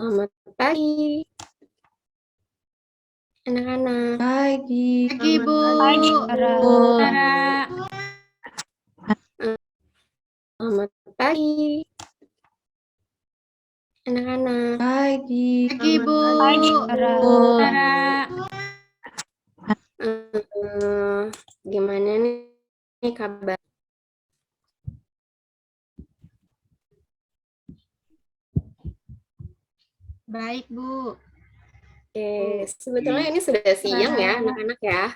Selamat pagi, anak-anak. Pagi. Pagi, Bu. Pagi, Sarah. Selamat pagi, anak-anak. Pagi. Pagi, Bu. Sarah. Gimana nih kabar? Baik, Bu. Oke, sebetulnya ini sudah siang ya, anak-anak ya.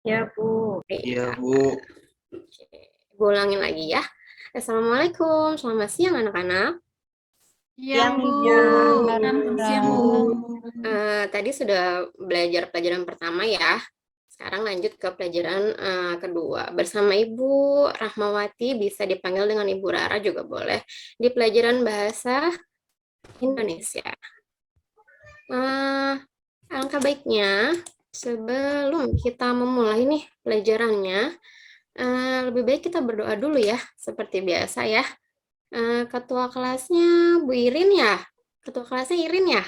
Ya, Bu. Iya, Bu. Oke, gue ulangin lagi ya. Assalamualaikum, selamat siang anak-anak. Siang, Bu. Siang, Bu. Tadi sudah belajar pelajaran pertama ya. Sekarang lanjut ke pelajaran kedua. Bersama Ibu Rahmawati, bisa dipanggil dengan Ibu Rara juga boleh. Di pelajaran bahasa Indonesia. Alangkah baiknya, sebelum kita memulai nih pelajarannya, lebih baik kita berdoa dulu ya, seperti biasa ya. Ketua kelasnya Bu Irin ya? Ketua kelasnya Irin ya?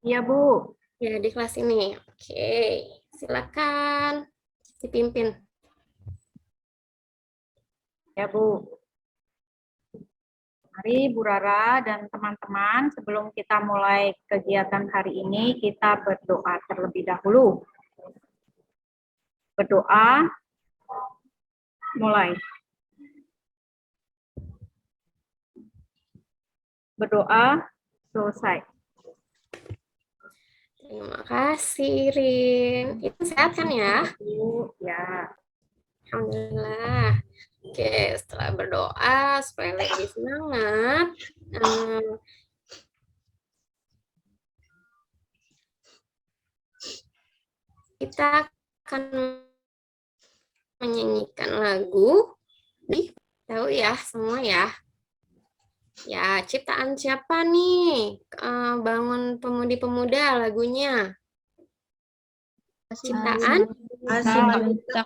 Iya, Bu. Ya, di kelas ini. Oke, silakan dipimpin. Ya, Bu. Mari Bu Rara dan teman-teman, sebelum kita mulai kegiatan hari ini, kita berdoa terlebih dahulu. Berdoa, mulai. Berdoa, selesai. Terima kasih, Irin. Itu sehat kan ya? Bu, ya. Alhamdulillah. Oke, setelah berdoa supaya lebih semangat, kita akan menyanyikan lagu. Tahu ya semua ya? Ya, ciptaan siapa nih? Bangun Pemudi-Pemuda lagunya. Ciptaan?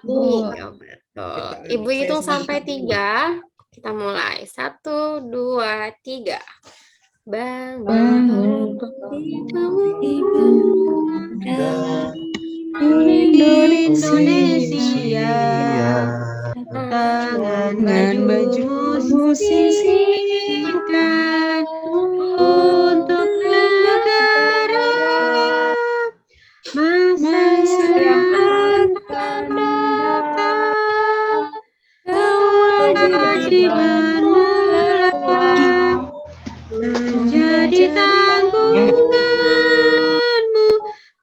Bu. Ya, betul. Ibu hitung sampai 3. Kita mulai. 1, 2, 3. Bangun Pemudi-Pemuda Indonesia. Tangan bajumu sisihkan untuk negara masa yang akan datang. Kewajibanmu lah menjadi tanggunganmu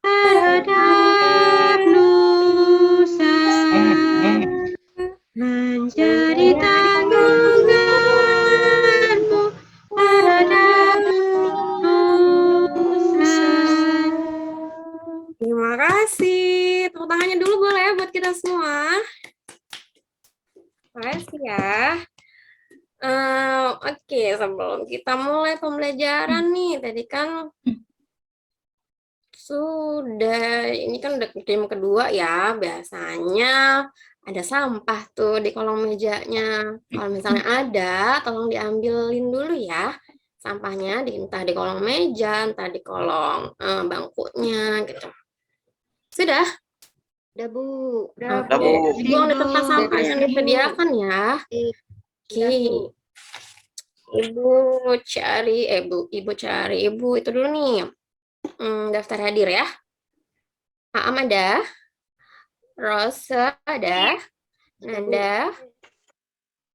terhadap nusa, menjadi tanggunganmu terhadap nusa. Terima kasih. Tepuk tangannya dulu boleh ya buat kita semua. Terima kasih ya. Oke, sebelum kita mulai pembelajaran nih, tadi kan sudah, ini kan udah game kedua ya, biasanya ada sampah tuh di kolong mejanya. Kalau misalnya ada, tolong diambilin dulu ya sampahnya, entah di kolong meja, entah di kolong bangkunya gitu. Sudah? Udah, Bu. Oke, buang di tempat sampah yang disediakan ya. Oke. Ibu cari ibu itu dulu nih. Daftar hadir ya. Aam ada, Rosa ada, Nanda,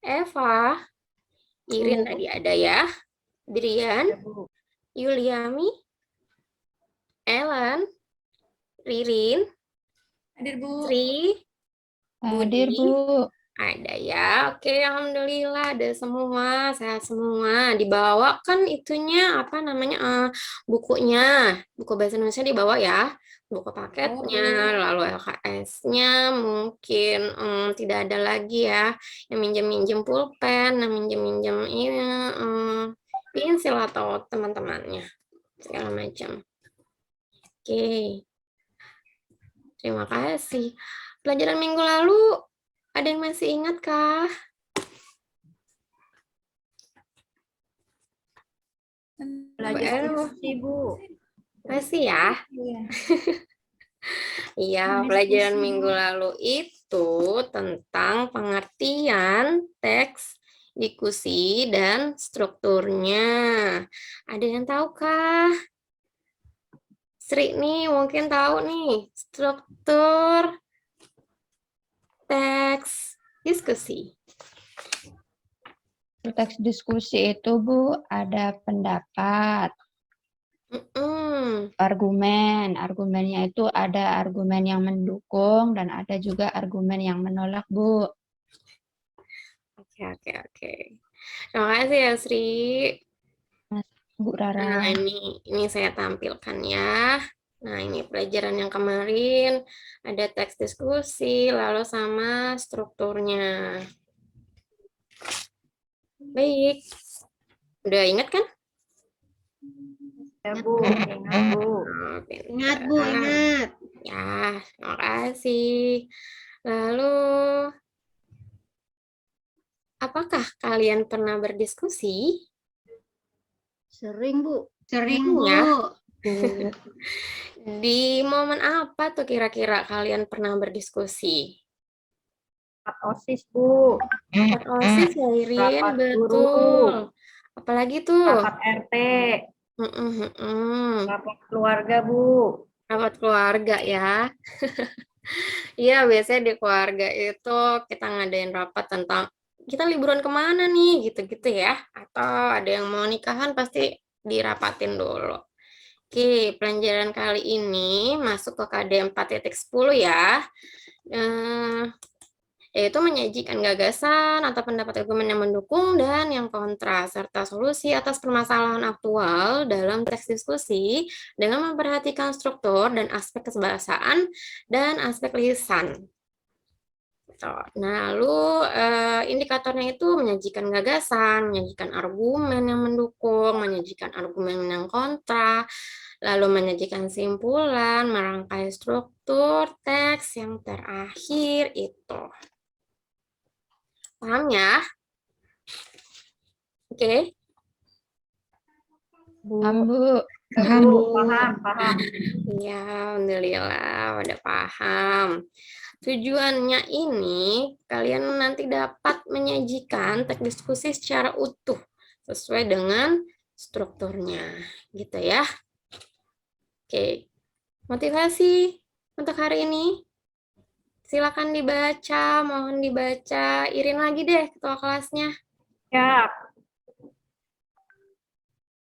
Eva, Irin tadi ada ya, Brian, Yuliami, Ellen, Ririn, Hadir, Bu. Sri, Hadir, Budi, Bu. ada ya. Oke, alhamdulillah ada semua, sehat semua. Dibawa kan itunya apa namanya bukunya, buku bahasa Indonesia dibawa ya, buku paketnya, lalu LKS-nya mungkin tidak ada lagi ya yang minjem-minjem pulpen, yang minjem-minjem ini pensil atau teman-temannya segala macam. Oke, terima kasih. Pelajaran minggu lalu ada yang masih ingat kah? Belajar Baru diskusi, Bu. masih ya. Iya, pelajaran minggu lalu itu tentang pengertian teks, diskusi, dan strukturnya. Ada yang tahukah? Sri nih mungkin tahu nih struktur teks diskusi. Teks diskusi itu, Bu, ada pendapat, Mm-mm. argumen. Argumennya itu ada argumen yang mendukung dan ada juga argumen yang menolak, Bu. Oke. Terima kasih ya Sri. Bu Rara. Nah, ini saya tampilkan ya. Nah, ini pelajaran yang kemarin ada teks diskusi lalu sama strukturnya. Baik. Udah ingat kan? Ya, Bu. Ingat, Bu. Oh, Ingat, Bu, pintar. ingat. Ya, terima kasih. Lalu, apakah kalian pernah berdiskusi? Sering, Bu. Sering, Bu. Bu. Di momen apa tuh kira-kira kalian pernah berdiskusi? Rapat OSIS, Bu. Rapat OSIS ya, Irin, Rapat guru. betul. Apalagi tuh? Rapat RT. Mm-mm. Rapat keluarga, Bu. Rapat keluarga ya. Iya, biasanya di keluarga itu kita ngadain rapat tentang kita liburan kemana nih, gitu-gitu ya. Atau ada yang mau nikahan pasti dirapatin dulu. Oke, pelajaran kali ini masuk ke KD 4.10 ya. Yaitu menyajikan gagasan atau pendapat argumen yang mendukung dan yang kontra, serta solusi atas permasalahan aktual dalam teks diskusi dengan memperhatikan struktur dan aspek kebahasaan dan aspek lisan. Nah, lalu indikatornya itu menyajikan gagasan, menyajikan argumen yang mendukung, menyajikan argumen yang kontra, lalu menyajikan simpulan, merangkai struktur teks yang terakhir itu. Paham ya? Oke. Paham, Bu. Paham, Bu. Paham. Iya, alhamdulillah udah paham. Tujuannya ini, kalian nanti dapat menyajikan teks diskusi secara utuh, sesuai dengan strukturnya. Gitu ya. Oke. Motivasi untuk hari ini. Silakan dibaca, mohon dibaca. Irin lagi deh ketua kelasnya. Ya.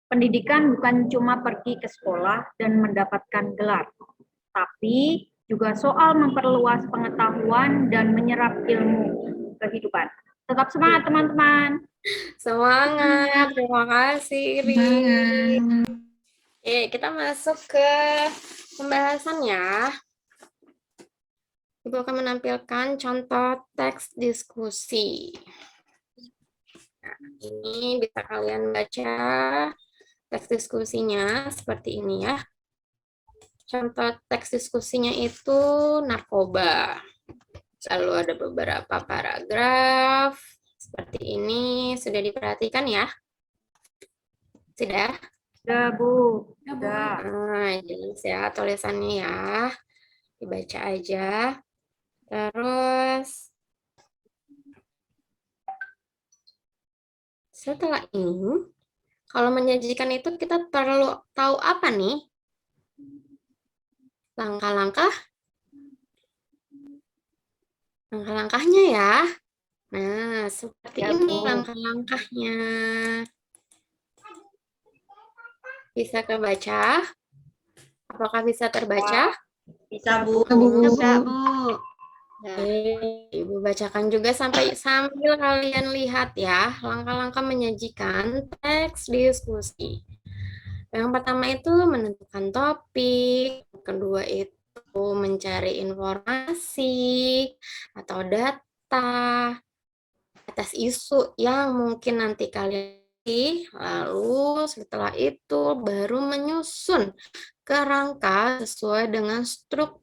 Pendidikan bukan cuma pergi ke sekolah dan mendapatkan gelar, tapi juga soal memperluas pengetahuan dan menyerap ilmu kehidupan. Tetap semangat, teman-teman. Semangat, terima kasih Irin. Oke, kita masuk ke pembahasan ya. Ibu akan menampilkan contoh teks diskusi. Nah, ini bisa kalian baca teks diskusinya seperti ini ya. Contoh teks diskusinya itu narkoba. Lalu ada beberapa paragraf seperti ini. Sudah diperhatikan ya? Sudah? Sudah, Bu. Sudah. Nah, jelas ya tulisannya ya. Dibaca aja. Terus setelah ini, kalau menyajikan itu kita perlu tahu apa nih? Langkah-langkahnya ya. Nah, seperti Ya, ini Bu. langkah-langkahnya. Bisa kebaca? Apakah bisa terbaca? Bisa, Bu. Bisa, Bu. Ibu bacakan juga sambil kalian lihat ya, langkah-langkah menyajikan teks diskusi. Yang pertama itu menentukan topik, yang kedua itu mencari informasi atau data atas isu yang mungkin nanti kalian lalu setelah itu baru menyusun kerangka sesuai dengan strukturnya,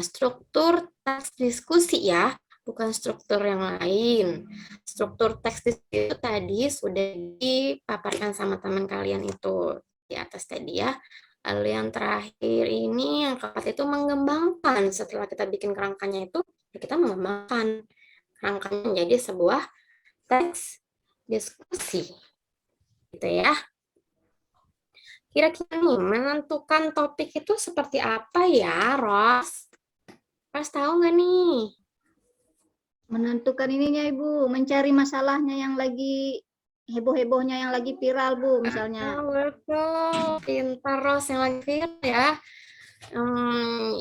struktur teks diskusi ya. bukan struktur yang lain. Struktur teks itu tadi sudah dipaparkan sama teman kalian itu di atas tadi ya. Lalu yang terakhir ini, yang keempat itu mengembangkan. Setelah kita bikin kerangkanya itu, ya kita mengembangkan kerangkanya menjadi sebuah teks diskusi. Gitu ya. Kira-kira nih, menentukan topik itu seperti apa ya, Ros? Ros tahu nggak nih? Menentukan ininya Ibu, mencari masalahnya yang lagi heboh-hebohnya, yang lagi viral Bu, misalnya. Betul, pintar Ros yang lagi viral ya.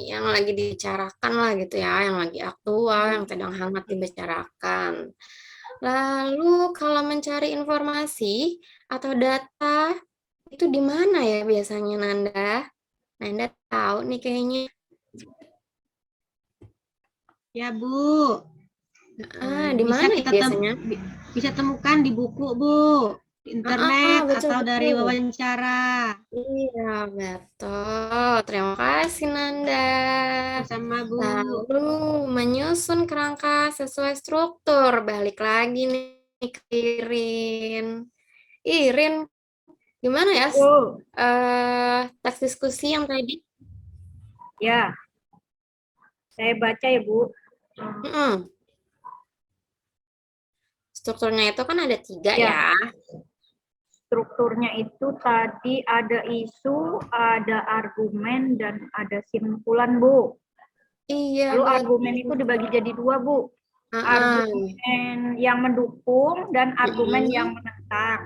Yang lagi dibicarakan lah gitu ya, yang lagi aktual, yang sedang hangat dibicarakan. Lalu kalau mencari informasi atau data itu di mana ya biasanya Nanda? Nanda tahu nih kayaknya. Ya, Bu. Di Bisa mana ya kita biasanya? bisa temukan di buku, Bu, di internet Betul atau dari betul. wawancara. Iya, betul. Terima kasih Nanda. Sama, Bu. Lalu menyusun kerangka sesuai struktur. Balik lagi nih ke Irin. Irin, gimana ya Bu, teks diskusi yang tadi? ya, saya baca ya Bu. Mm-mm. Strukturnya itu kan ada 3 Ya. ya. Strukturnya itu tadi ada isu, ada argumen, dan ada simpulan, Bu. Iya, Lalu betul. argumen itu dibagi jadi 2, Bu. Uh-uh. Argumen yang mendukung dan argumen Mm-mm. yang menentang.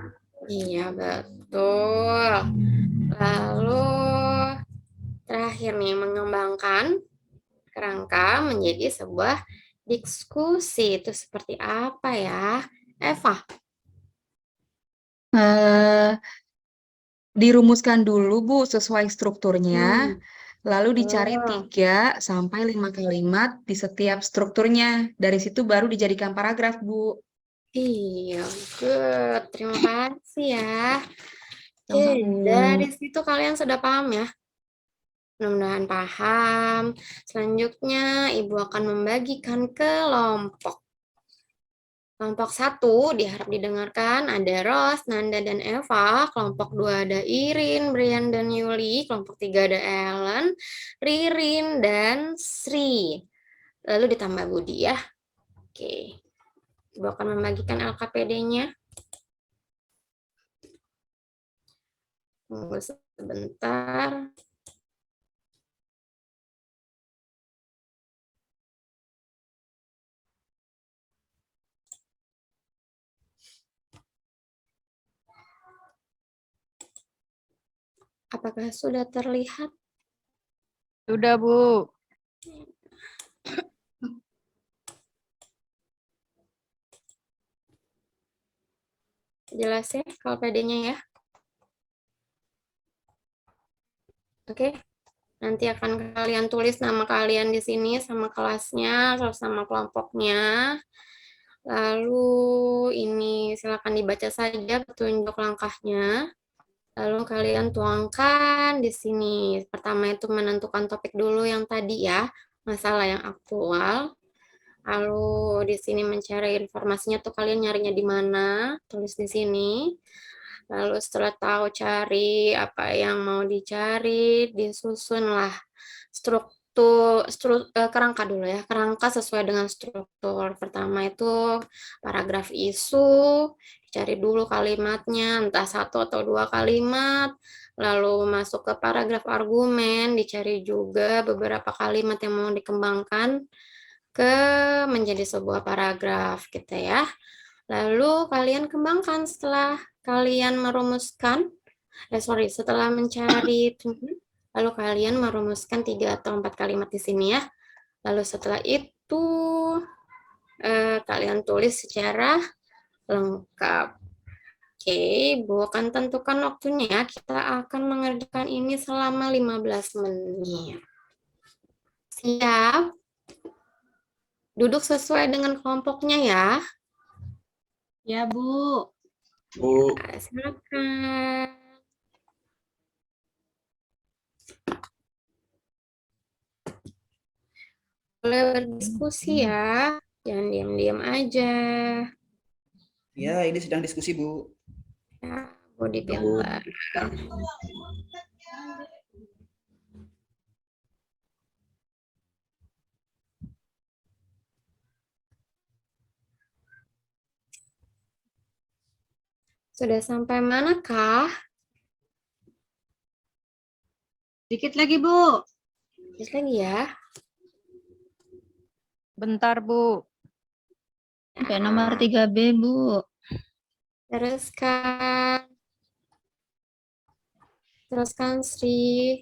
Iya, betul. Lalu terakhir nih, mengembangkan kerangka menjadi sebuah diskusi. Itu seperti apa ya? Eva? Eh, Dirumuskan dulu Bu sesuai strukturnya, lalu dicari Oh, 3 sampai 5 kalimat di setiap strukturnya. Dari situ baru dijadikan paragraf Bu. Iya, good. Terima kasih ya. Oke, Sama-sama. dari situ kalian sudah paham ya? Mudah-mudahan paham. Selanjutnya, Ibu akan membagikan kelompok. Kelompok 1 diharap didengarkan ada Ros, Nanda, dan Eva. Kelompok 2 ada Irin, Brian, dan Yuli. Kelompok 3 ada Ellen, Ririn, dan Sri. Lalu ditambah Budi ya. Oke. Ibu akan membagikan LKPD-nya. Tunggu sebentar. Apakah sudah terlihat? Sudah, Bu. Jelas ya LKPD-nya ya? Oke. Nanti akan kalian tulis nama kalian di sini sama kelasnya, terus sama kelompoknya. Lalu ini silakan dibaca saja petunjuk langkahnya. Lalu kalian tuangkan di sini. Pertama itu menentukan topik dulu yang tadi ya, masalah yang aktual. Lalu di sini mencari informasinya tuh kalian nyarinya di mana, tulis di sini. Lalu setelah tahu cari apa yang mau dicari, disusunlah kerangka dulu ya. Kerangka sesuai dengan struktur. Pertama itu paragraf isu, cari dulu kalimatnya, entah 1 atau 2 kalimat. Lalu masuk ke paragraf argumen, dicari juga beberapa kalimat yang mau dikembangkan ke menjadi sebuah paragraf gitu ya. Lalu kalian kembangkan setelah kalian merumuskan, setelah mencari, lalu kalian merumuskan 3 atau 4 kalimat di sini ya. Lalu setelah itu kalian tulis secara lengkap. Oke, Bu akan tentukan waktunya ya. Kita akan mengerjakan ini selama 15 menit. Siap? Duduk sesuai dengan kelompoknya ya. Ya, Bu. Bu, Ya, silakan. Boleh berdiskusi ya. Jangan diam-diam aja. Ya, ini sedang diskusi, Bu. Ya, body pintar. Sudah sampai manakah? Dikit lagi, Bu. Terus lagi ya. Bentar, Bu. Sampai nomor 3B, Bu. Teruskan. Teruskan, Sri.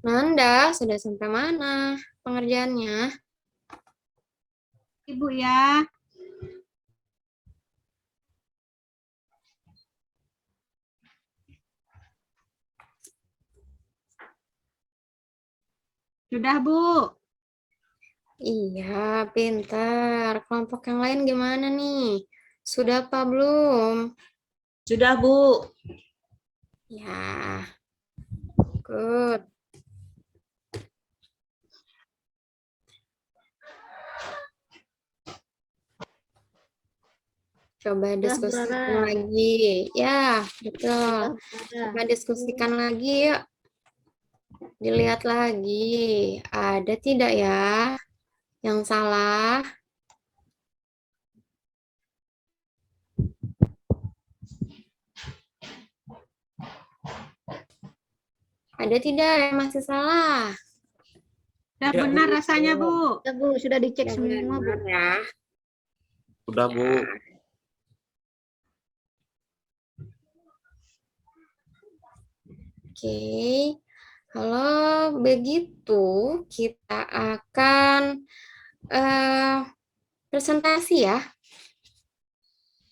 Nanda, sudah sampai mana pengerjaannya? Ibu ya. Sudah, Bu. Iya, pintar. Kelompok yang lain gimana nih? Sudah apa belum? Sudah, Bu. Ya, good. Coba diskusikan lagi. Ya, betul. Coba diskusikan lagi yuk. Dilihat lagi. Ada tidak ya yang salah? Ada tidak yang masih salah? Sudah Tidak, benar Bu. rasanya, Bu. Ya, Bu, sudah dicek Ya, semua, Bu. benar ya. Sudah, Bu. Oke, kalau begitu kita akan presentasi ya.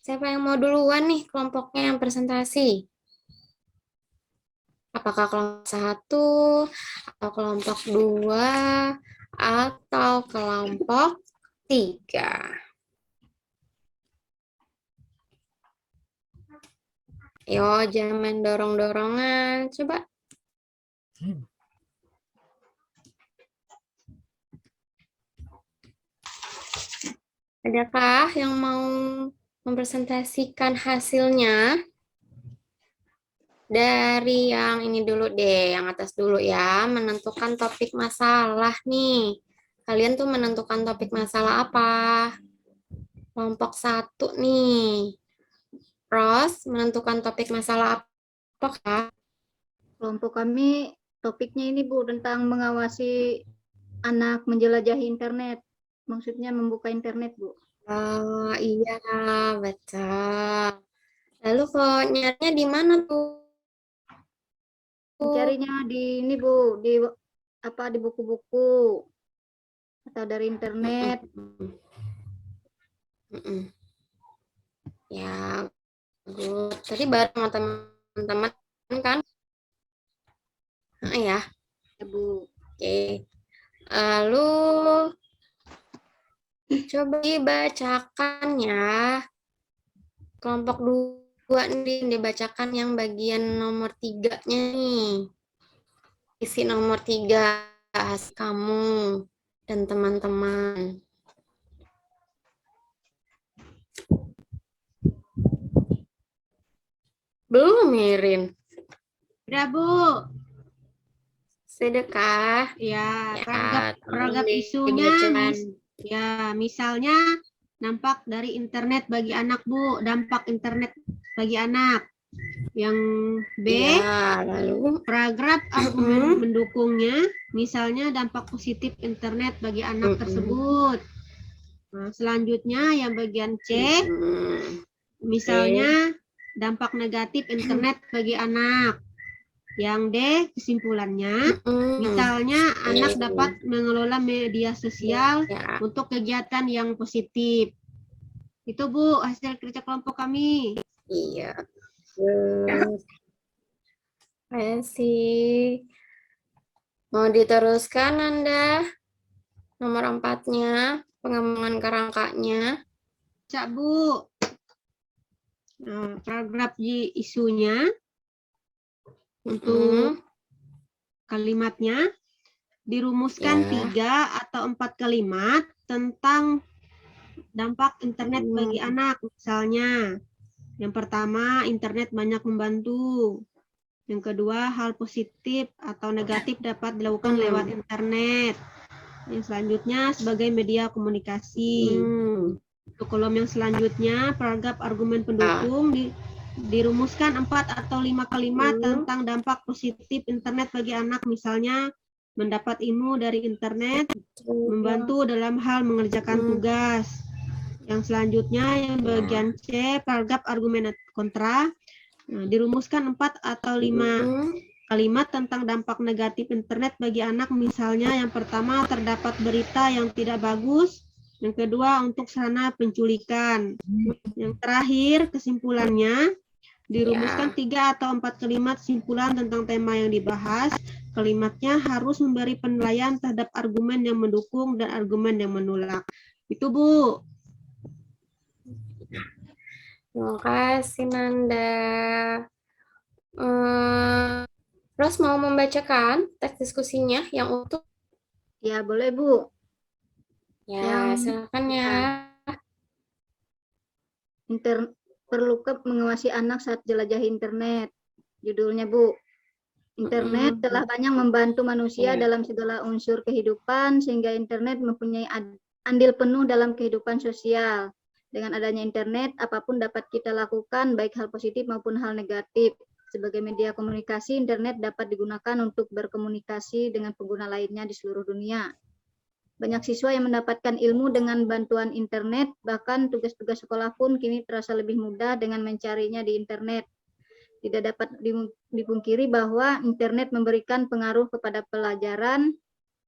Siapa yang mau duluan nih kelompoknya yang presentasi? Apakah kelompok 1, atau kelompok 2, atau kelompok 3? Yo, jangan main dorong-dorongan. Coba. Adakah yang mau mempresentasikan hasilnya? Dari yang ini dulu deh, yang atas dulu ya. Menentukan topik masalah nih. Kalian tuh menentukan topik masalah apa? Kelompok 1 nih. Ros, menentukan topik masalah apa, Kak? Kelompok kami topiknya ini, Bu, tentang mengawasi anak menjelajahi internet. Maksudnya membuka internet, Bu. Oh, iya, betul. Lalu kok nyarinya di mana tuh? Mencarinya di ini, Bu, di buku-buku atau dari internet. Ya, good. Tadi bareng sama teman-teman kan? Ya, Ya, Bu. oke. Lalu coba dibacakan ya. Kelompok 2 nih dibacakan yang bagian nomor 3-nya nih. Isi nomor 3 hasil kamu dan teman-teman. Belum, Mirin. Sudah, Bu. Sedekah. Ya, Ya, paragraf tolong isunya, dibacakan. misalnya dampak dari internet bagi anak, Bu. Dampak internet bagi anak. Yang B, Ya, lalu paragraf argumen mendukungnya, misalnya dampak positif internet bagi anak tersebut. Nah, selanjutnya yang bagian C, misalnya dampak negatif internet bagi anak. Yang D, kesimpulannya, misalnya anak dapat mengelola media sosial ya. untuk kegiatan yang positif. Itu, Bu, hasil kerja kelompok kami. Iya. Terima kasih. Mau diteruskan Anda? Nomor 4-nya, pengembangan kerangkanya. Cak, Bu. Nah, paragraf di isunya untuk kalimatnya, dirumuskan Ya. 3 atau 4 kalimat tentang dampak internet bagi anak. Misalnya, yang pertama, internet banyak membantu. Yang kedua, hal positif atau negatif dapat dilakukan lewat internet. Yang selanjutnya, sebagai media komunikasi. Untuk kolom yang selanjutnya, paragraf argumen pendukung dirumuskan 4 atau 5 kalimat tentang dampak positif internet bagi anak. Misalnya, mendapat ilmu dari internet, membantu dalam hal mengerjakan tugas. Yang selanjutnya, yang bagian C, paragraf argumen kontra, dirumuskan 4 atau 5 kalimat tentang dampak negatif internet bagi anak. Misalnya, yang pertama, terdapat berita yang tidak bagus. Yang kedua, untuk sarana penculikan. Yang terakhir, kesimpulannya, dirumuskan 3 atau 4 kalimat kesimpulan tentang tema yang dibahas. Kalimatnya harus memberi penilaian terhadap argumen yang mendukung dan argumen yang menolak. Itu, Bu. Terima kasih, Nanda. Ros mau membacakan teks diskusinya yang utuh? Ya, boleh, Bu. Ya, silakan ya. Perlukah mengawasi anak saat jelajahi internet? Judulnya, Bu. Internet telah banyak membantu manusia dalam segala unsur kehidupan, sehingga internet mempunyai andil penuh dalam kehidupan sosial. Dengan adanya internet, apapun dapat kita lakukan, baik hal positif maupun hal negatif. Sebagai media komunikasi, internet dapat digunakan untuk berkomunikasi dengan pengguna lainnya di seluruh dunia. Banyak siswa yang mendapatkan ilmu dengan bantuan internet, bahkan tugas-tugas sekolah pun kini terasa lebih mudah dengan mencarinya di internet. Tidak dapat dipungkiri bahwa internet memberikan pengaruh kepada pelajaran.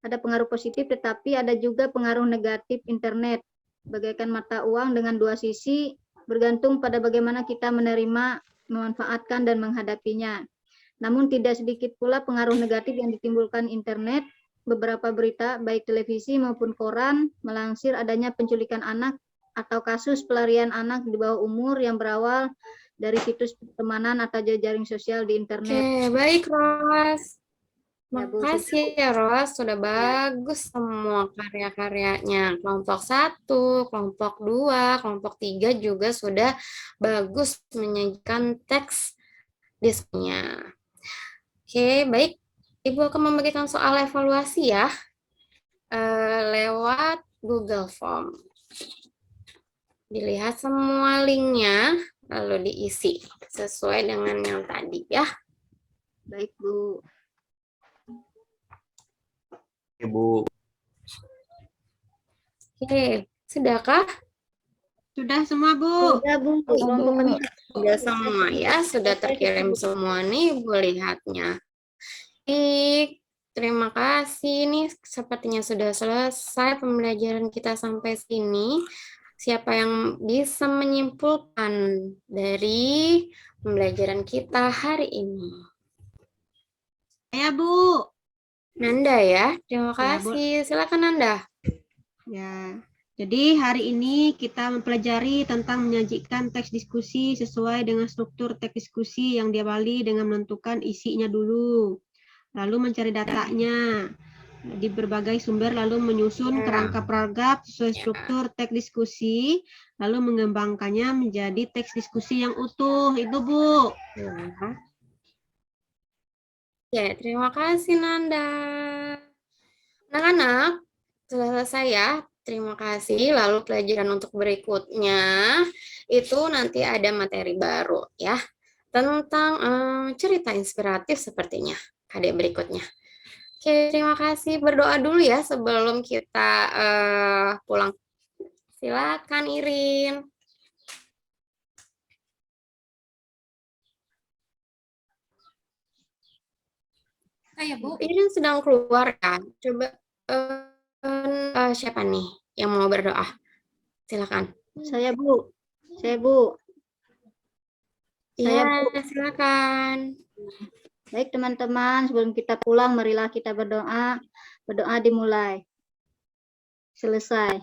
Ada pengaruh positif, tetapi ada juga pengaruh negatif internet. Bagaikan mata uang dengan dua sisi, bergantung pada bagaimana kita menerima, memanfaatkan, dan menghadapinya. Namun tidak sedikit pula pengaruh negatif yang ditimbulkan internet. Beberapa berita, baik televisi maupun koran, melansir adanya penculikan anak atau kasus pelarian anak di bawah umur yang berawal dari situs pertemanan atau jejaring sosial di internet. Oke, baik, Ros. Ya, Bu, Makasih ya, Ros. Sudah bagus semua karya-karyanya. Kelompok 1, kelompok 2, kelompok 3 juga sudah bagus menyajikan teks diskusinya. Oke, baik. Ibu akan membagikan soal evaluasi ya, lewat Google Form. Dilihat semua linknya, lalu diisi sesuai dengan yang tadi ya. Baik, Bu. Ibu. Oke, sudahkah? Sudah semua, Bu? Sudah, Bu. Kelompok kami Sudah semua ya, sudah terkirim semua nih, Bu lihatnya. Baik, terima kasih. Nih sepertinya sudah selesai pembelajaran kita sampai sini. Siapa yang bisa menyimpulkan dari pembelajaran kita hari ini? Saya, Bu. Nanda ya, terima Ya, kasih. Silakan Nanda. Ya, jadi hari ini kita mempelajari tentang menyajikan teks diskusi sesuai dengan struktur teks diskusi yang diawali dengan menentukan isinya dulu, lalu mencari datanya di berbagai sumber, lalu menyusun kerangka paragraf sesuai struktur teks diskusi, lalu mengembangkannya menjadi teks diskusi yang utuh. Itu, Bu. Ya, terima kasih Nanda. Anak-anak, sudah selesai ya. Terima kasih. Lalu pelajaran untuk berikutnya itu nanti ada materi baru ya tentang cerita inspiratif sepertinya. Ada berikutnya. Oke, terima kasih. Berdoa dulu ya sebelum kita pulang. Silakan Irin. Saya, Bu. Irin sedang keluar kan? Coba siapa nih yang mau berdoa? Silakan. Saya, Bu. Saya, Bu. Iya, silakan. Baik, teman-teman, sebelum kita pulang, marilah kita berdoa. Berdoa dimulai. Selesai.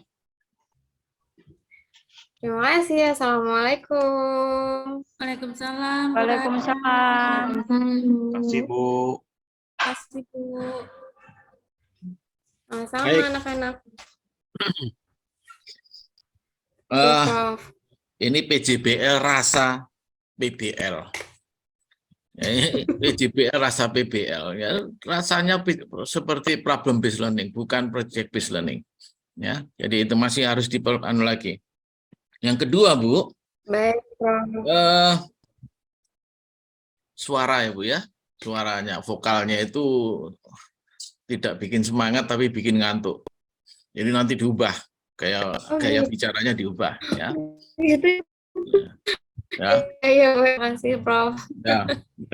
Terima kasih. Assalamualaikum. Waalaikumsalam. Waalaikumsalam. Terima kasih, Bu. Terima kasih, Bu. Sama Baik. anak-anak. Eh, Ya, Prof. ini PJBL rasa PBL. Ya, ini PJBL rasa PBL. Ya, rasanya seperti problem based learning, bukan project based learning. Ya, jadi itu masih harus anu lagi. Yang kedua, Bu, Baik, Prof. suara ya, Bu ya. Suaranya, vokalnya itu tidak bikin semangat tapi bikin ngantuk. Jadi nanti diubah, gaya bicaranya diubah ya. Gitu. Ya, Iya, makasih, Prof. ya,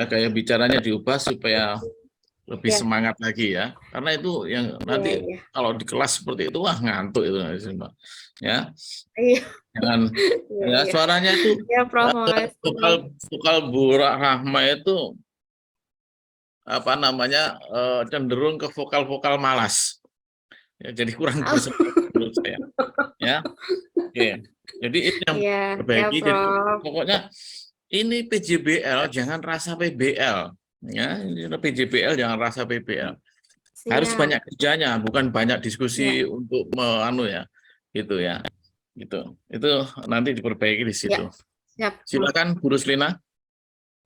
gaya bicaranya diubah supaya lebih Ya. semangat lagi ya. Karena itu yang nanti Iya. kalau di kelas seperti itu wah ngantuk itu ya. Iya. Jangan Iya, ya iya. suaranya itu Ya, Prof, makasih. vokal Bu Rahma itu apa namanya cenderung ke vokal-vokal malas. Ya, jadi kurang bersemangat menurut saya. Ya. Oke. Jadi itu yang Iya, ya, perbaiki. Jadi Prof. pokoknya ini PJBL jangan rasa PBL. Ya, ini PJBL jangan rasa PBL. Harus Siap. banyak kerjanya, bukan banyak diskusi Ya. untuk ya. Gitu ya. Gitu. Itu nanti diperbaiki di situ. Siap, Prof. Silakan Bu Ruslina.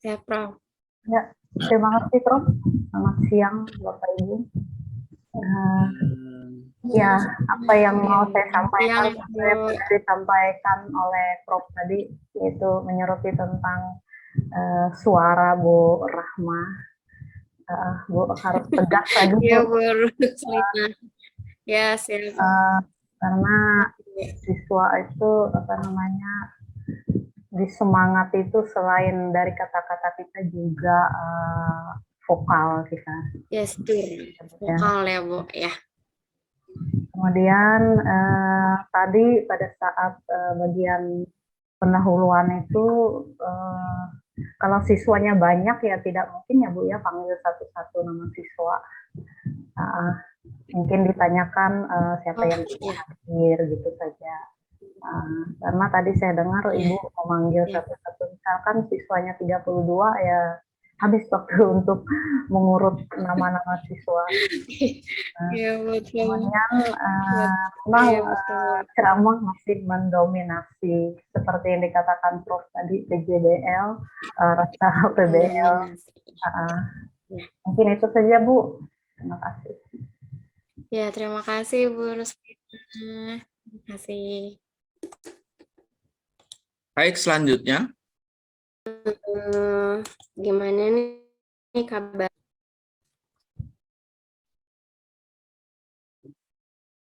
Siap, Prof. Ya, terima kasih Prof. Selamat siang Bapak Ibu. Ya, apa yang mau saya sampaikan sebenarnya sudah disampaikan oleh Prof tadi, yaitu menyoroti tentang suara Bu Rahma. Bu harus tegas lagi Iya, Bu. Bu Ruslina. Ya, siap. Karena siswa itu apa namanya disemangat itu selain dari kata-kata kita juga vokal kita. Yes, vokal ya, Bu. Ya. Kemudian tadi pada saat bagian pendahuluan itu kalau siswanya banyak ya tidak mungkin ya Bu ya panggil satu-satu nama siswa. Mungkin ditanyakan siapa yang hadir gitu saja. Karena tadi saya dengar Ibu memanggil satu-satu, misalkan siswanya 32 ya habis waktu untuk mengurut nama-nama siswa. Kemudian ceramah masih mendominasi seperti yang dikatakan Prof tadi PJBL, rasa PBL. Mungkin itu saja Bu. Terima kasih. Ya, terima kasih Bu Ruslina. Terima kasih. Baik, selanjutnya. Gimana nih kabar?